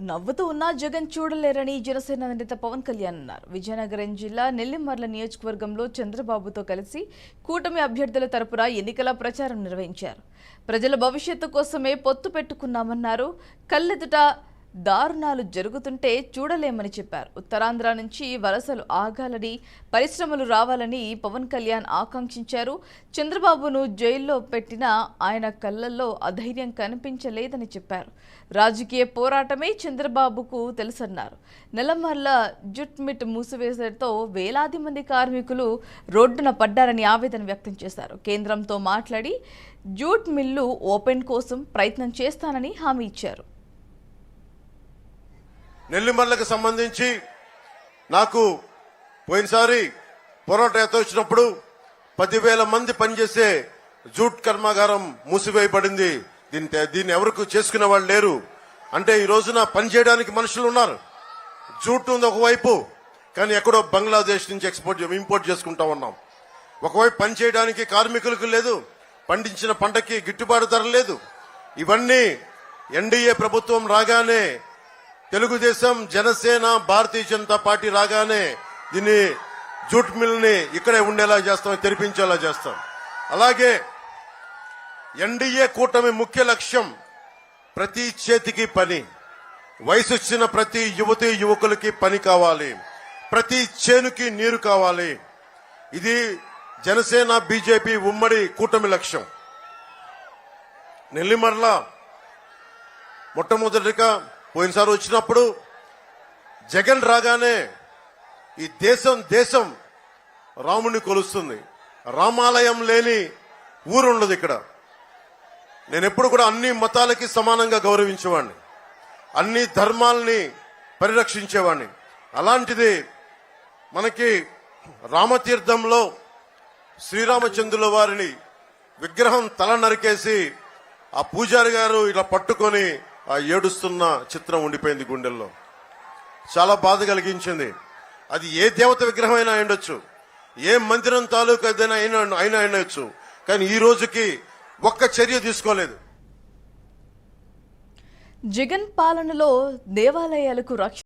నవ్వుతూ ఉన్నా జగన్ చూడలేరని జనసేన నేత పవన్ కళ్యాణ్ అన్నారు. విజయనగరం జిల్లా నెల్లిమర్ల నియోజకవర్గంలో చంద్రబాబుతో కలిసి కూటమి అభ్యర్థుల తరపున ఎన్నికల ప్రచారం నిర్వహించారు. ప్రజల భవిష్యత్తు కోసమే పొత్తు పెట్టుకున్నామన్నారు. కళ్ళెదుట దారుణాలు జరుగుతుంటే చూడలేమని చెప్పారు. ఉత్తరాంధ్ర నుంచి వలసలు ఆగాలని, పరిశ్రమలు రావాలని పవన్ కళ్యాణ్ ఆకాంక్షించారు. చంద్రబాబును జైల్లో పెట్టినా ఆయన కళ్ళల్లో అధైర్యం కనిపించలేదని చెప్పారు. రాజకీయ పోరాటమే చంద్రబాబుకు తెలుసన్నారు. నెలమర్ల జూట్ మిల్ మూసివేసడంతో వేలాది మంది కార్మికులు రోడ్డున పడ్డారని ఆవేదన వ్యక్తం చేశారు. కేంద్రంతో మాట్లాడి జూట్ మిల్లు ఓపెన్ కోసం ప్రయత్నం చేస్తానని హామీ ఇచ్చారు. నెల్లిమర్లకు సంబంధించి నాకు పోయినసారి పోరాట యాత్ర వచ్చినప్పుడు 10,000 మంది పనిచేసే జూట్ కర్మాగారం మూసివేయబడింది. దీన్ని ఎవరికి చేసుకునే వాళ్ళు లేరు. అంటే ఈ రోజున పనిచేయడానికి మనుషులు ఉన్నారు. జూట్ ఉంది ఒకవైపు, కానీ ఎక్కడో బంగ్లాదేశ్ నుంచి ఇంపోర్ట్ చేసుకుంటా ఉన్నాం. ఒకవైపు పనిచేయడానికి కార్మికులకు లేదు, పండించిన పంటకి గిట్టుబాటు ధర లేదు. ఇవన్నీ ఎన్డీఏ ప్రభుత్వం రాగానే, తెలుగుదేశం, జనసేన, భారతీయ జనతా పార్టీ రాగానే దీన్ని జూట్ మిల్ ని ఇక్కడే ఉండేలా చేస్తాం, తెరిపించేలా చేస్తాం. అలాగే ఎన్డీఏ కూటమి ముఖ్య లక్ష్యం ప్రతి చేతికి పని, వయసు వచ్చిన ప్రతి యువతి యువకులకి పని కావాలి, ప్రతి చేనుకి నీరు కావాలి. ఇది జనసేన బీజేపీ ఉమ్మడి కూటమి లక్ష్యం. నెల్లిమర్ల మొట్టమొదటిగా పోయినసారి వచ్చినప్పుడు జగన్ రాగానే ఈ దేశం రాముని కొలుస్తుంది. రామాలయం లేని ఊరుండదు ఇక్కడ. నేను ఎప్పుడు కూడా అన్ని మతాలకి సమానంగా గౌరవించేవాడిని, అన్ని ధర్మాలని పరిరక్షించేవాడిని. అలాంటిది మనకి రామతీర్థంలో శ్రీరామచంద్రుల వారిని విగ్రహం తల నరికేసి ఆ పూజారి గారు ఇలా పట్టుకొని ఆ ఏడుస్తున్న చిత్రం ఉండిపోయింది గుండెల్లో. చాలా బాధ కలిగించింది. అది ఏ దేవత విగ్రహం అయినా ఉండొచ్చు, ఏ మందిరం తాలూకు అయినా ఉండొచ్చు, కానీ ఈ రోజుకి ఒక్క చర్య తీసుకోలేదు. జగన్ పాలనలో దేవాలయాలకు రక్షణ